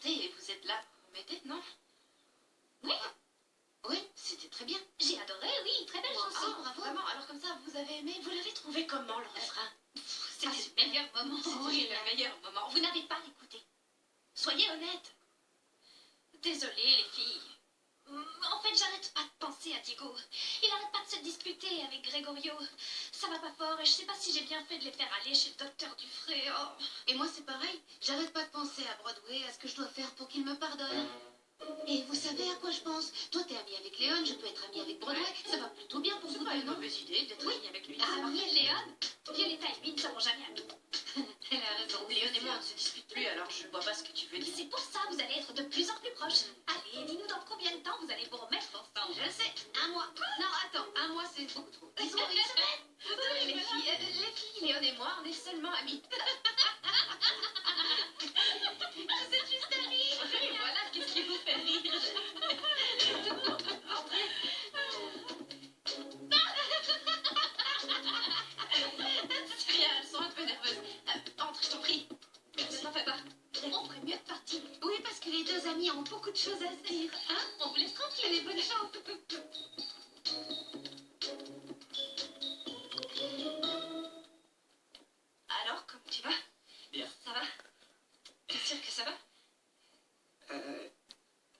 chanté et vous êtes là pour m'aider, non? Oui. Oui, c'était très bien. J'ai adoré, oui, très belle chanson. Oh, bravo. Vraiment, alors comme ça, vous avez aimé? Vous l'avez trouvé comment, le refrain? C'était le meilleur moment. Oui, le meilleur moment. Vous n'avez pas écouté. Soyez honnête. Désolée, les filles. En fait, j'arrête pas de penser à Diego. Il arrête pas de se disputer avec Gregorio. Ça va pas fort et je sais pas si j'ai bien fait de les faire aller chez le docteur Dufray. Oh. Et moi, c'est pareil. J'arrête pas de penser à Broadway, à ce que je dois faire pour qu'il me pardonne. Et vous savez à quoi je pense? Toi, t'es amie avec Léon, je peux être amie avec Broadway. Ça va plutôt bien pour C'est vous pas deux, une non? mauvaise idée d'être amie avec lui. Ah oui, Léon. Violetta et lui ne seront jamais amis. Elle a raison. Léon et moi, on ne se dispute plus, alors je vois pas ce que tu veux dire. C'est pour ça que vous allez être de plus en plus proches. Allez, dis-nous dans combien de temps vous allez vous remettre ensemble. Je sais, un mois. Non, attends, un mois, c'est beaucoup trop. Ils ont Les filles, Léon et moi, on est seulement amis. Vous êtes juste à rire. Et voilà, qu'est-ce qui vous fait rire? Entrez. C'est rien, elles sont un peu nerveuses. Entre, je t'en prie. Ne t'en fais pas. On ferait mieux de partir. Oui, parce que les deux amis ont beaucoup de choses à se dire. Hein? On vous laisse tranquille. Allez, bonne chance. Alors, comment tu vas? Bien. Ça va? T'es sûr que ça va?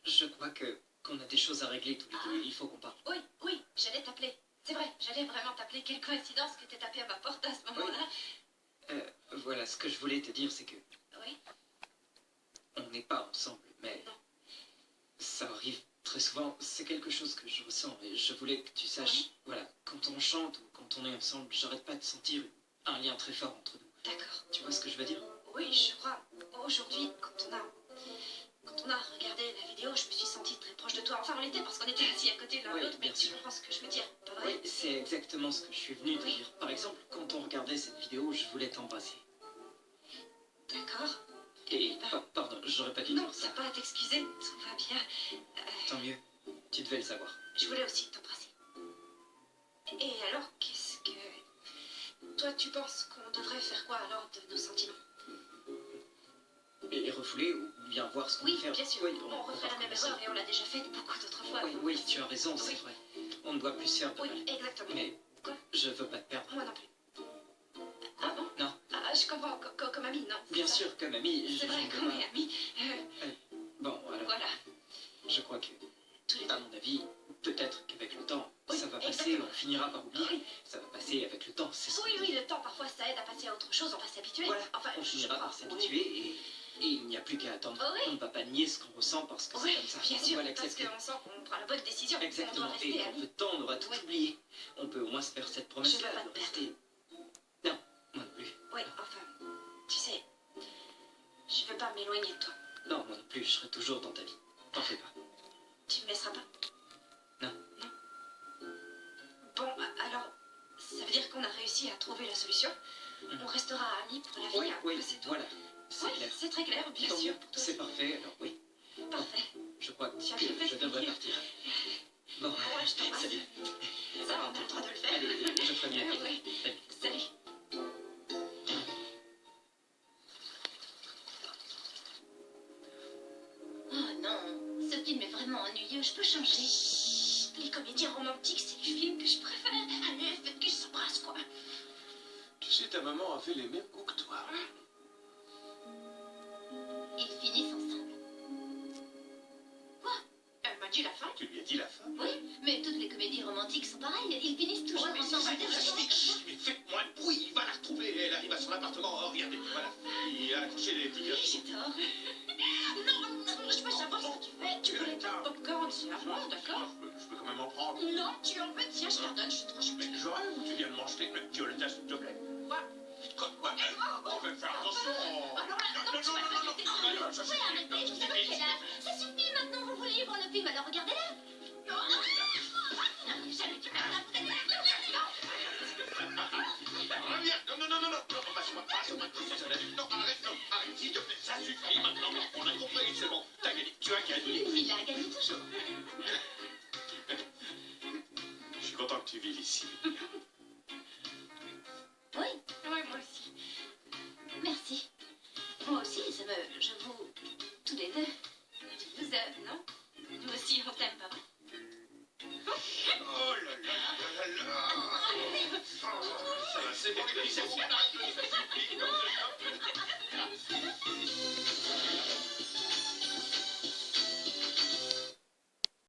Je crois qu'on a des choses à régler tous les deux. Il faut qu'on parle. Oui, oui, j'allais t'appeler. C'est vrai, j'allais vraiment t'appeler. Quelle coïncidence que t'aies tapé à ma porte à ce moment-là. Voilà, ce que je voulais te dire, c'est que Oui. on n'est pas ensemble, mais Non. ça arrive très souvent. C'est quelque chose que je ressens et je voulais que tu saches. Oui. Voilà, quand on chante ou quand on est ensemble, j'arrête pas de sentir un lien très fort entre nous. D'accord. Tu vois ce que je veux dire? Oui, je crois. Aujourd'hui, quand on a regardé la vidéo, je me suis sentie très proche de toi. Enfin, on l'était parce qu'on était assis à côté l'un de Oui, l'autre, mais bien tu sûr. comprends ce que je veux dire, pas vrai? Oui, c'est exactement ce que je suis venu te Oui. dire. Par exemple, quand on regardait cette vidéo, je voulais t'embrasser. D'accord. Et pardon, j'aurais pas dû Non, dire ça. t'as pas à t'excuser, tout va bien. Tant mieux, tu devais le savoir. Je voulais aussi t'embrasser. Et alors, qu'est-ce que... Toi, tu penses qu'on devrait faire quoi alors de nos sentiments? Et refouler ou bien voir ce qu'on Oui, peut faire. bien sûr. Oui, On referait la même recommencer. erreur et on l'a déjà fait beaucoup d'autres fois. Oui, donc oui, bien tu sûr. as raison, c'est Oui. vrai. On ne doit plus se faire de Oui, mal. exactement. Mais Quoi? je veux pas te perdre. Moi non plus. Ah bon? Non, Ah, je comprends, comme amie, non? c'est bien ça. sûr, comme ami, C'est vrai je qu'on veux est amis. Bon, alors, Voilà, je crois que, tous les à deux. mon avis, peut-être qu'avec le temps, Oui, ça va passer, exactement. on finira par oublier. Oui. Ça va passer avec le temps, c'est ce Oui, qu'on oui, dit. le temps, parfois, ça aide à passer à autre chose, on va s'habituer. Voilà, Enfin, on je finira crois. par s'habituer et il n'y a plus qu'à attendre. Oui. On ne va pas nier ce qu'on ressent parce que Oui, c'est comme ça. bien On sûr, va parce l'accepter. qu'on sent qu'on prend la bonne décision. On Exactement, doit et rester qu'en peu amis. de temps, on aura tout Oui. oublié. On peut au moins se faire cette Je promesse-là veux pas de te perdre. rester... Non, moi non plus. Oui, enfin, tu sais, je veux pas m'éloigner de toi. Non, moi non plus, je serai toujours dans ta vie. T'en fais pas. Tu me laisseras pas? Non. Non. Bon, alors, ça veut dire qu'on a réussi à trouver la solution. Mhm. On restera amis pour la vie, Oui, hein, oui, c'est tout. voilà. C'est Oui, clair. c'est très clair, bien Tant sûr. mieux, Pour toi. c'est parfait, alors oui. Parfait. Je crois que Tu as bien fait je de devrais venir. partir. Bon, Ouais, je t'embrasse. salut. Ça, on a le droit de le faire. Allez, je ferai mieux. Oui. Salut. Salut. Oh non, ce film est vraiment ennuyeux. Je peux changer. Les comédies romantiques, c'est les films que je préfère. Allez, faites qu'ils s'embrassent, quoi. Tu sais, ta maman avait les mêmes goûts que toi. Ils finissent ensemble. Elle m'a dit la fin. Tu lui as dit la fin. Oui, mais toutes les comédies romantiques sont pareilles. Ils finissent toujours Ouais, mais ensemble. c'est ça, mais faites-moi le bruit, il va la retrouver. Elle arrive à son appartement. Oh, regardez, voilà. Il a accroché les petits gars. J'adore. Non, je veux savoir ce que tu fais. Tu voulais pas de popcorn, c'est à moi, d'accord? Je peux quand même en prendre. Non, tu en veux, tiens, je t'en donne, je suis trop Mais gentille. j'aurais ou tu viens de manger le Violetta, s'il te plaît. Quoi? Quoi? On va faire attention. Alors là, non, tu vas pas arrêter. non, Vous pouvez arrêter, je vous ai pas quel âge. Ça suffit maintenant, vous vouliez voir le film, alors regardez-le. Non, jamais tu perds la tête. Reviens. Non, passe-moi, c'est un adulte. Non, arrête, s'il te plaît, ça suffit maintenant. On a compris, c'est bon. T'as gagné, tu as gagné. Il a gagné toujours. Je suis content que tu vives ici. Oui, Oui, moi aussi. merci. Moi aussi, je vous... tous les deux. loser, non? Nous aussi, on t'aime pas. Oh là là là là là. Ça va, c'est bon les petits, c'est bon, on arrête de ça suffit.